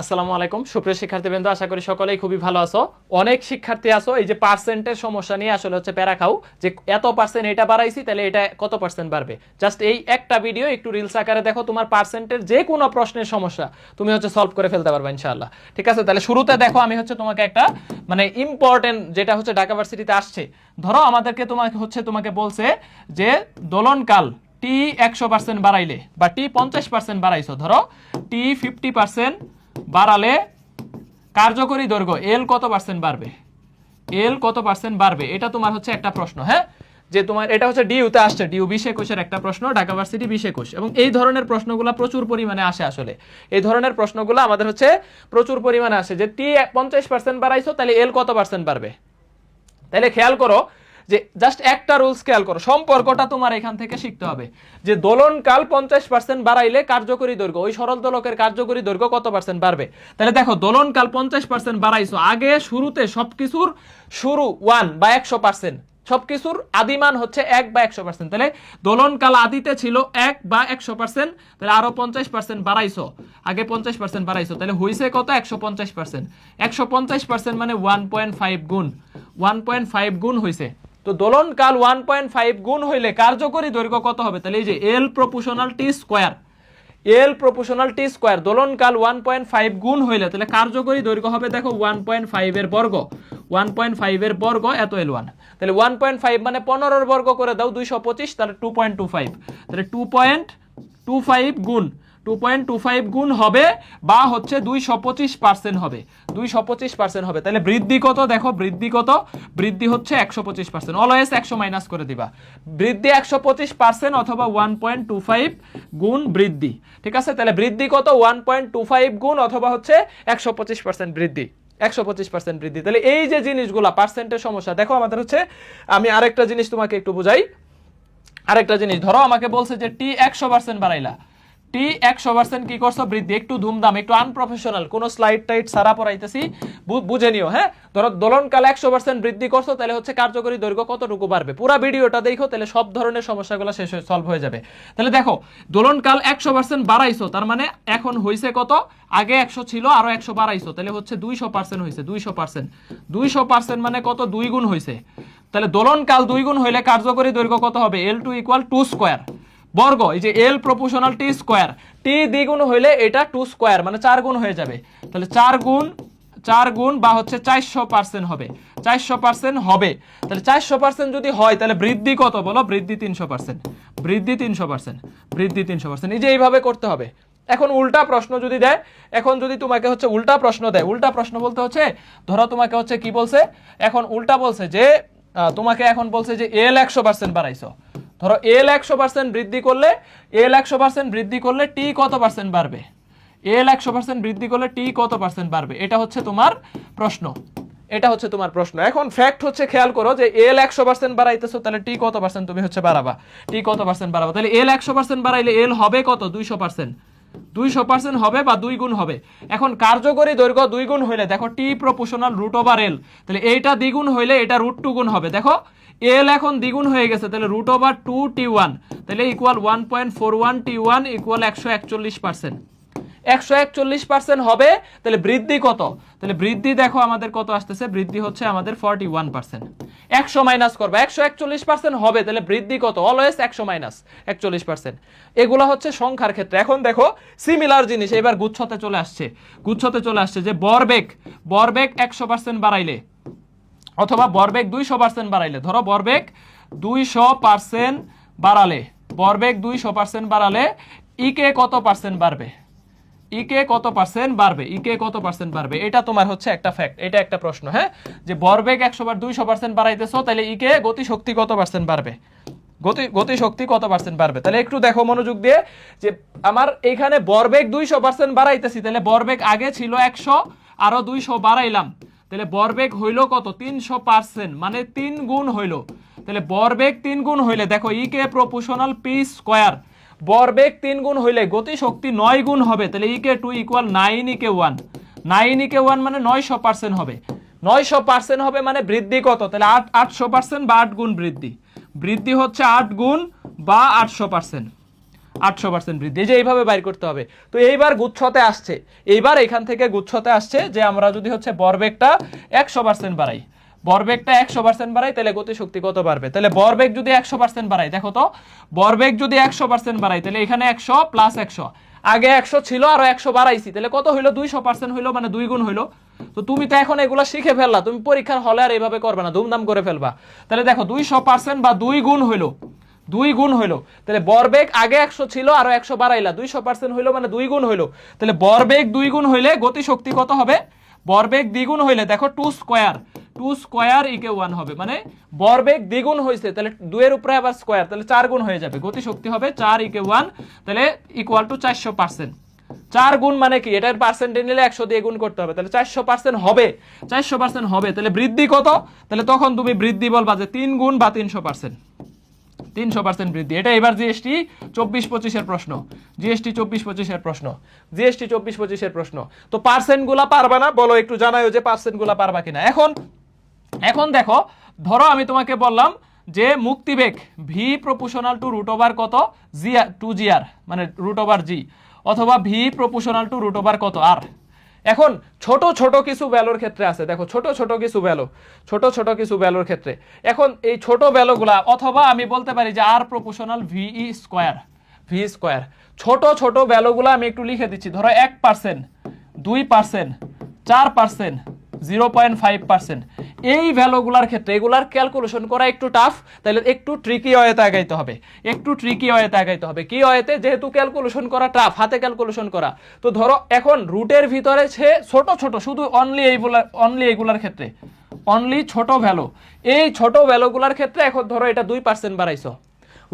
আসসালামু আলাইকুম সুপ্রিয় শিক্ষার্থীবৃন্দ, আশা করি সকলেই খুবই ভালো আছো। অনেক শিক্ষার্থী আছো এই যে পার্সেন্টের সমস্যা নিয়ে আসলে হচ্ছে প্যারা খাও যে এত পার্সেন্ট এটা বাড়াইছি তাহলে এটা কত পার্সেন্ট বাড়বে। জাস্ট এই একটা ভিডিও একটু রিলস আকারে দেখো, তোমার পার্সেন্টের যে কোনো প্রশ্নের সমস্যা তুমি হচ্ছে সলভ করে ফেলতে পারবে ইনশাআল্লাহ। ঠিক আছে, তাহলে শুরুতে দেখো আমি হচ্ছে তোমাকে একটা মানে ইম্পর্টেন্ট যেটা হচ্ছে ঢাকা ভার্সিটিতে আসছে। ধরো আমাদেরকে তোমাকে বলছে যে দোলনকাল টি 100% বাড়াইলে বা টি 50% বাড়াইছো, ধরো টি 50% বাড়ালে কার্যকরী দৈর্ঘ্য এল কত পার্সেন্ট বাড়বে, এল কত পার্সেন্ট বাড়বে, এটা তোমার হচ্ছে একটা প্রশ্ন। হ্যাঁ, যে তোমার এটা হচ্ছে ডিইউতে আসছে, ডিইউ 2021 এর একটা প্রশ্ন, ঢাকা ভার্সিটি 2021। এবং এই ধরনের প্রশ্নগুলো প্রচুর পরিমাণে আসে। আসলে এই ধরনের প্রশ্নগুলো আমাদের হচ্ছে প্রচুর পরিমাণে আসে যে টি 50% বাড়াইছো তাহলে এল কত পার্সেন্ট বাড়বে। তাহলে খেয়াল করো যে জাস্ট একটা রুলস খেয়াল করো, সম্পর্কটা তোমার এখান থেকে শিখতে হবে যে দোলনকাল 50% বাড়াইলে কার্যকরী দৈর্ঘ্য, ওই সরল দোলকের কার্যকরী দৈর্ঘ্য কত পার্সেন্ট বাড়বে। তাহলে দেখো দোলনকাল 50% বাড়াইছো, আগে শুরুতে সবকিছুর শুরু 1 বা 100%, সবকিছুর আদিমান হচ্ছে 1 বা 100%। তাহলে দোলনকাল আদিতে ছিল 1 বা 100%, তাহলে আরো 50% বাড়াইছো, আগে 50% বাড়াইছো, তাহলে হইছে কত 150%। 150% মানে 1.5 গুণ, 1.5 গুণ হইছে। তো দোলনকাল 1.5 গুণ হইলে কার্যকরী দৈর্ঘ্য কত হবে, তাহলে এই যে এল প্রপোর্শনাল টি স্কয়ার, এল প্রপোর্শনাল টি স্কয়ার, দোলনকাল 1.5 গুণ হইলে তাহলে কার্যকরী দৈর্ঘ্য হবে দেখো 1.5 এর বর্গ, 1.5 এর বর্গ এত L1। তাহলে 1.5 মানে 15 এর বর্গ করে দাও 225, তাহলে 2.25, তাহলে 2.25 গুণ 2.25 গুণ হবে বা হচ্ছে 225% হবে, 225% হবে। তাহলে বৃদ্ধি কত দেখো, বৃদ্ধি কত, বৃদ্ধি হচ্ছে 125%, অলওয়েজ 100 মাইনাস করে দিবা। বৃদ্ধি 125% অথবা 1.25 গুণ বৃদ্ধি। ঠিক আছে, তাহলে বৃদ্ধি কত 1.25 গুণ অথবা হচ্ছে 125% বৃদ্ধি, 125% বৃদ্ধি। তাহলে এই যে জিনিসগুলা পার্সেন্টের সমস্যা, দেখো আমাদের হচ্ছে আমি আরেকটা জিনিস তোমাকে একটু বুঝাই। আরেকটা জিনিস ধরো আমাকে বলছে যে টি 100% বাড়াইলা, টি 100% কি করছো বৃদ্ধি, একটু ধুমধাম একটু আনপ্রফেশনাল কোন স্লাইড টাইট সারা পড়াইতেছি, বুঝে নিও। হ্যাঁ, ধরো দোলনকাল 100% বৃদ্ধি করছো, তাহলে হচ্ছে কার্যকরী দৈর্ঘ্য কতটুকু বাড়বে, পুরো ভিডিওটা দেখো, তাহলে সব ধরনের সমস্যাগুলো শেষ হয়ে সলভ হয়ে যাবে। তাহলে দেখো দোলনকাল 100% বাড়াইছো, তার মানে এখন হইছে কত, আগে 100 ছিল আরো 100 বাড়াইছো, তাহলে হচ্ছে 200% হইছে, 200%, 200% মানে কত, 2 গুণ হইছে। তাহলে দোলনকাল 2 গুণ হইলে কার্যকরী দৈর্ঘ্য কত হবে, L2 = 2 স্কয়ার বর্গ, এই যে এল প্রপোর্শনাল টি স্কয়ার, টি দ্বিগুণ হইলে এটা 2 স্কয়ার মানে 4 গুণ হয়ে যাবে, তাহলে 4 গুণ বা হচ্ছে 400% হবে, 400% হবে। তাহলে 400% যদি হয় তাহলে বৃদ্ধি কত বলো, বৃদ্ধি 300%, বৃদ্ধি 300%, বৃদ্ধি 300%। এই যে এইভাবে করতে হবে। এখন উল্টা প্রশ্ন যদি দেয়, এখন যদি তোমাকে হচ্ছে উল্টা প্রশ্ন দেয়, উল্টা প্রশ্ন বলতে হচ্ছে ধরো তোমাকে হচ্ছে কি বলছে, এখন উল্টা বলছে যে তোমাকে এখন বলছে যে এল 100% বাড়াইছো, ধরো এল 100% বৃদ্ধি করলে, এল 100% বৃদ্ধি করলে টি কত পার্সেন্ট বাড়বে, এল 100% বৃদ্ধি করলে টি কত পার্সেন্ট বাড়বে, এটা হচ্ছে তোমার প্রশ্ন, এটা হচ্ছে তোমার প্রশ্ন। এখন ফ্যাক্ট হচ্ছে খেয়াল করো যে এল 100% বাড়াইতেছো, তাহলে টি কত পার্সেন্ট তুমি হচ্ছে বাড়াবা, টি কত পার্সেন্ট বাড়াবা, তাহলে এল 100% বাড়াইলে এল হবে কত, 200%, 200% হবে বা 2 গুণ হবে। এখন কার্যকরী দৈর্ঘ্য 2 গুণ হইলে দেখো টি প্রপোর্শনাল রুট ওভার এল, তাহলে এইটা দ্বিগুণ হইলে এটা √2 গুণ হবে, দেখো এল এখন দ্বিগুণ হয়ে গেছে, তাহলে √2t1, তাহলে ইকুয়াল 1.41t1 ইকুয়াল 141%, 141% হবে। তাহলে বৃদ্ধি কত, তাহলে বৃদ্ধি দেখো আমাদের কত আসতেছে, বৃদ্ধি হচ্ছে আমাদের 41%, 100 মাইনাস করবে, 141% হবে, তাহলে বৃদ্ধি কত, অলওয়েজ 100 মাইনাস 41%। এগুলো হচ্ছে সংখ্যার ক্ষেত্রে। এখন দেখো সিমিলার জিনিস এবার গুচ্ছতে চলে আসছে, গুচ্ছতে চলে আসছে যে বরবেগ, বরবেগ 100% বাড়াইলে অথবা বরবেগ 200% বাড়াইলে, ধরো বরবেগ 200% বাড়ালে, বরবেগ 200% বাড়ালে ইকে কত পার্সেন্ট বাড়বে, ইকে কত পার্সেন্ট বাড়বে, ইকে কত পার্সেন্ট বাড়বে, এটা তোমার হচ্ছে একটা ফ্যাক্ট, এটা একটা প্রশ্ন। হ্যাঁ, যে বরবেগ 200% বাড়াইতেছো, তাহলে ইকে গতি শক্তি কত পার্সেন্ট বাড়বে, গতি শক্তি কত পার্সেন্ট বাড়বে। তাহলে একটু দেখো মনোযোগ দিয়ে যে আমার এখানে বরবেগ 200% বাড়াইতেছি, তাহলে বরবেগ আগে ছিল 100 আরো 200 বাড়াইলাম, তাহলে বরবেগ হইলো কত, 300%, মানে 3 গুণ হইলো। তাহলে বরবেগ 3 গুণ হইলে দেখো ইকে প্রপোর্শনাল পি স্কয়ার, বরবেগ 3 গুণ হইলে গতি শক্তি 9 গুণ হবে, তাহলে ইকে 2 ইকুয়াল 9 ইকে 1, 9 ইকে 1 মানে 900% হবে, 900% হবে মানে বৃদ্ধি কত, তাহলে 800% বা 8 গুণ বৃদ্ধি, বৃদ্ধি হচ্ছে 8 গুণ বা 800%, 800% বৃদ্ধি, এই যে এইভাবে বাইর করতে হবে। তো এইবার গুচ্ছতে আসছে, এইবার এখান থেকে গুচ্ছতে আসছে যে আমরা যদি হচ্ছে ভরবেগটা 100% বাড়াই, ভরবেগটা 100% বাড়াই, তাহলে গতিশক্তি কত বাড়বে? তাহলে ভরবেগ যদি 100% বাড়াই, দেখো তো ভরবেগ যদি 100% বাড়াই, তাহলে এখানে 100 প্লাস 100, আগে 100 ছিল আরো 100 বাড়াইছি, তাহলে কত হইলো? 200% হইলো, মানে 2 গুণ হইলো। তো তুমি তো এখন এগুলা শিখে ফেললা, তুমি পরীক্ষার হলে আর এইভাবে করবে না, ধুমধাম করে ফেলবা। তাহলে দেখো 200% বা 2 গুণ হইলো, 2 গুণ হইলো। তাহলে ভরবেগ আগে 100 ছিল আরো 100 বাড়াইলা, 200% হইলো, মানে 2 গুণ হইলো। তাহলে ভরবেগ 2 গুণ হইলে গতিশক্তি কত হবে? ভরবেগ দ্বিগুণ হইলে দেখো 2 স্কয়ার, 2 স্কয়ার ইকে 1 হবে, মানে ভরবেগ দ্বিগুণ হইছে, তাহলে 2 এর উপরে আবার স্কয়ার, তাহলে 4 গুণ হয়ে যাবে, গতিশক্তি হবে 4 ইকে 1, তাহলে ইকুয়াল টু 400%। 4 গুণ মানে কি? এটার পার্সেন্টে নিলে 100 দিয়ে গুণ করতে হবে, তাহলে 400% হবে, 400% হবে। তাহলে বৃদ্ধি কত? তাহলে তখন তুমি বৃদ্ধি বলবা যে 3 গুণ বা 300%, 300% বৃদ্ধি। এটা এবার জিএসটি 24-25 এর প্রশ্ন, জিএসটি 24-25 এর প্রশ্ন, জিএসটি 24-25 এর প্রশ্ন। তো পার্সেন্ট গুলা পারবা না? বলো একটু, জানাও যে পার্সেন্ট গুলা পারবা কিনা। এখন দেখো, ধরো আমি তোমাকে বললাম যে মুক্তিবেগ v proportional to root over কত? জি টু জি আর, মানে রুট ওভার জি, অথবা V proportional to root over কত? আর। এখন ছোট ছোট কিছু ভ্যালুর ক্ষেত্রে আছে, দেখো ছোট ছোট কিছু ভ্যালু, ছোট ছোট কিছু ভ্যালুর ক্ষেত্রে এখন এই ছোট ভ্যালুগুলা, অথবা আমি বলতে পারি যে R proportional v square, v square. ছোট ছোট ভ্যালুগুলো আমি একটু লিখে দিচ্ছি, ধরো 1%, 2%, 4%, 0.5%, এই ভ্যালুগুলার ক্ষেত্রে এগুলার ক্যালকুলেশন করা একটু টাফ, তাহলে একটু ট্রিকি ওয়েতে আগাইতে হবে, একটু ট্রিকি ওয়েতে আগাইতে হবে। কি ওয়েতে? যেহেতু ক্যালকুলেশন করা টাফ, হাতে ক্যালকুলেশন করা। তো ধরো এখন রুটের ভিতরে সে ছোট ছোট, শুধু অনলি এইগুলার ক্ষেত্রে অনলি ছোট ভ্যালু, এই ছোট ভ্যালুগুলার ক্ষেত্রে এখন ধরো এটা 2% বাড়াইছো,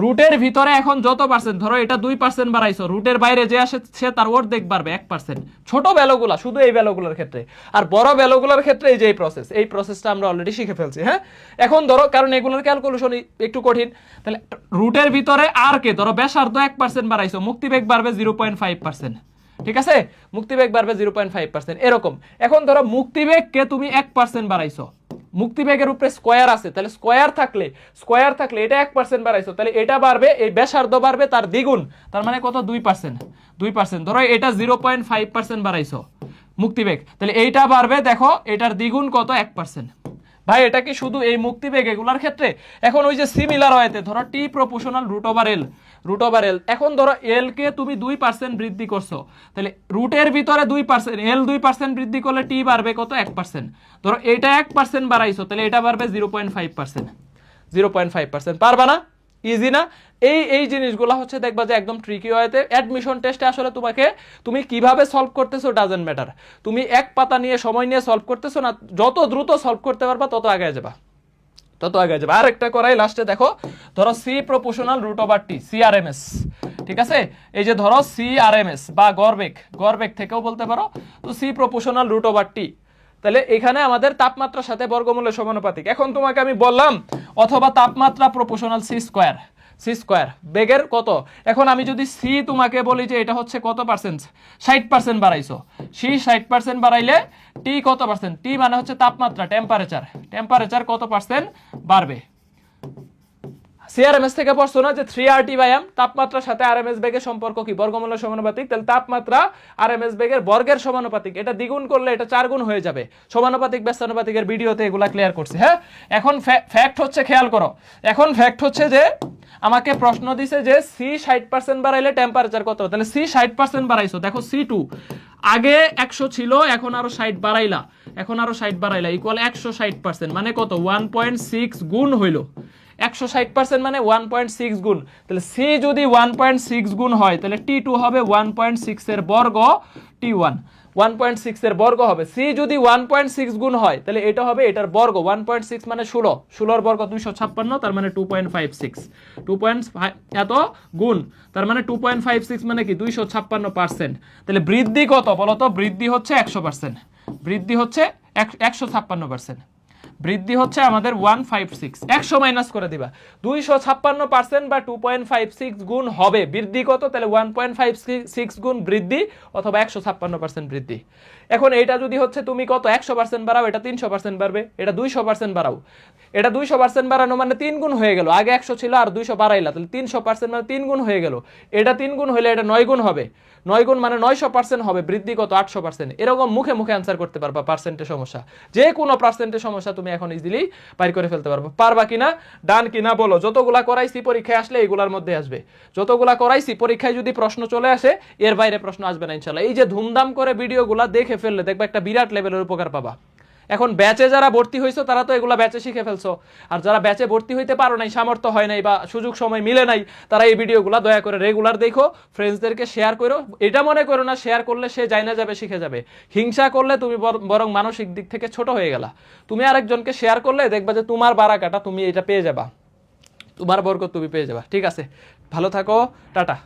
রুটের ভিতরে এখন যত পার্সেন্ট, ধরো এটা 2% বাড়াইছো, রুটের বাইরে যে আসে সে তার অর্ধেক বাড়বে 1%, ছোট ভ্যালুগুলা, শুধু এই ভ্যালুগুলোর ক্ষেত্রে। আর বড় ভ্যালুগুলোর ক্ষেত্রে এই যে এই প্রসেসটা আমরা অলরেডি শিখে ফেলছি। হ্যাঁ, এখন ধরো, কারণ এগুলোর ক্যালকুলেশন একটু কঠিন, তাহলে রুটের ভিতরে আর কে ধরো ব্যাসার্ধ 1% বাড়াইছো, মুক্তিবেগ বাড়বে 0.5%, ঠিক আছে? মুক্তিবেগ বাড়বে 0.5%, এরকম। এখন ধরো মুক্তিবেগকে তুমি 1% বাড়াইছো, মুক্তিবেগের উপরে স্কয়ার আছে, তাহলে স্কয়ার থাকলে এটা 1% বাড়াইছো, তাহলে এটা বাড়বে, এই ব্যাসার্ধ বাড়বে তার দ্বিগুণ, তার মানে কত? 2%। ধরো এটা 0.5% বাড়াইছো মুক্তিবেগ, তাহলে এইটা বাড়বে, দেখো এটার দ্বিগুণ কত? 1%। ভাই এটা কি শুধু এই মুক্তিবেগ এগুলার ক্ষেত্রে? এখন ওই যে সিমিলার হয়েতে ধরো টি প্রপোর্শনাল রুট ওভার এল, এখন ধরো এল কে তুমি 2% বৃদ্ধি করছো, তাহলে রুটের ভিতরে 2%, এল 2% বৃদ্ধি করলে টি বাড়বে কত? 1%। ধরো এটা 1% বাড়াইছো, তাহলে এটা বাড়বে 0.5%। পারবা না? ইজি না? এই জিনিসগুলো হচ্ছে দেখবা যে একদম ট্রিকি হয়েতে। অ্যাডমিশন টেস্টে আসলে তুমি কিভাবে সলভ করতেছো ডাজন্ট ম্যাটার, তুমি এক পাতা নিয়ে সময় নিয়ে সলভ করতেছো না, যত দ্রুত সলভ করতে পারবা তত আগে যাবা। আর একটা করাই লাস্টে, দেখো ধরো C proportional root over T, CRMS, ঠিক আছে? এই যে ধরো সিআরএমএস বা গড়বেগ থেকেও বলতে পারো, তো C proportional root over T, তাহলে এখানে আমাদের তাপমাত্রার সাথে বর্গমূলের সমানুপাতিক। এখন তোমাকে আমি বললাম অথবা তাপমাত্রা প্রপোর্শনাল সি স্কয়ার, বেগের কত? এখন আমি যদি সি তোমাকে বলি যে এটা হচ্ছে কত পার্সেন্ট? 60% বাড়াইছো, সি 60% বাড়াইলে টি কত পার্সেন্ট? টি মানে হচ্ছে তাপমাত্রা, টেম্পারেচার কত পার্সেন্ট বাড়বে? সিআরএমএস থেকে পড়ছো না যে 3RT/m, তাপমাত্রার সাথে আরএমএস বেগের সম্পর্ক কি? বর্গমূলের সমানুপাতিক। তাহলে তাপমাত্রা আরএমএস বেগের বর্গের সমানুপাতিক, এটা দ্বিগুণ করলে এটা 4 গুণ হয়ে যাবে। সমানুপাতিক ব্যস্তানুপাতিকের ভিডিওতে এগুলা ক্লিয়ার করছি। হ্যাঁ, এখন ফ্যাক্ট হচ্ছে, খেয়াল করো, এখন ফ্যাক্ট হচ্ছে যে আমাকে প্রশ্ন দিছে যে সি 60% বাড়াইলে টেম্পারেচার কত? তাহলে সি 60% বাড়াইছো, দেখো সি2 আগে 100 ছিল, এখন আরো 60 বাড়াইলা, ইকুয়াল 160%, মানে কত? 1.6 গুণ হইলো। 160% মানে 1.6 গুণ, তাহলে সি যদি 1.6 গুণ হয়, তাহলে টি2 হবে 1.6 এর বর্গ, টি1 1.6 এর বর্গ হবে। সি যদি 1.6 গুণ হয়, তাহলে এটা হবে এটার বর্গ, 1.6 মানে 16 বর্গ 256, তার মানে 2.56, এত গুণ, তার মানে 2.56 মানে কি? 256%। তাহলে বৃদ্ধি কত বলো তো? বৃদ্ধি হচ্ছে 100%, বৃদ্ধি হচ্ছে 156%। বৃদ্ধি হচ্ছে আমাদের 156, 100 মাইনাস করে দিবা, 256% বা 2.56 গুণ হবে বৃদ্ধি কত, তাহলে 1.56 গুণ বৃদ্ধি অথবা 156% বৃদ্ধি। এখন এটা যদি হচ্ছে তুমি কত 100% বাড়াও, এটা 300% বাড়বে, এটা 200% বাড়াও, এটা 200% বাড়ানো মানে 3 গুণ হয়ে গেল, আগে 100 ছিল আর 200 বাড়াইলা, তাহলে 300% মানে 3 গুণ হয়ে গেল, এটা 3 গুণ হলে এটা 9 গুণ হবে, 9 গুণ মানে 900% হবে, বৃদ্ধি কত 800%। এরকম মুখে মুখে অ্যান্সার করতে পারবা পার্সেন্টের সমস্যা, যে কোনো পার্সেন্টের সমস্যা তুমি এখন ইজিলি বাইর করে ফেলতে পারবো। পারবা কিনা, ডান কিনা বলো। যতগুলা করাইছি পরীক্ষায় আসলে এগুলার মধ্যে আসবে, যতগুলা করাইছি পরীক্ষায় যদি প্রশ্ন চলে আসে এর বাইরে প্রশ্ন আসবে না ইনশাআল্লাহ। এই যে ধুমধাম করে ভিডিওগুলা দেখে ফেললে দেখবা একটা বিরাট লেভেলের উপকার পাবা। এখন ব্যাচে যারা ভর্তি হয়েছো তারা তো এগুলা ব্যাচে শিখে ফেলছো, আর যারা ব্যাচে ভর্তি হইতে পারো নাই, সামর্থ্য হয় নাই বা সুযোগ সময় মিলে নাই, তারা এই ভিডিওগুলা দয়া করে রেগুলার দেখো, ফ্রেন্ডসদেরকে শেয়ার করো। এটা মনে করো না শেয়ার করলে সে যাই না যাবে শিখে যাবে, হিংসা করলে তুমি বরং মানসিক দিক থেকে ছোট হয়ে গেলা। তুমি আরেকজনকে শেয়ার করলে দেখবা যে তোমার বারাকাটা তুমি এটা পেয়ে যাবা, তোমার বরকত তুমি পেয়ে যাবা। ঠিক আছে, ভালো থাকো, টাটা।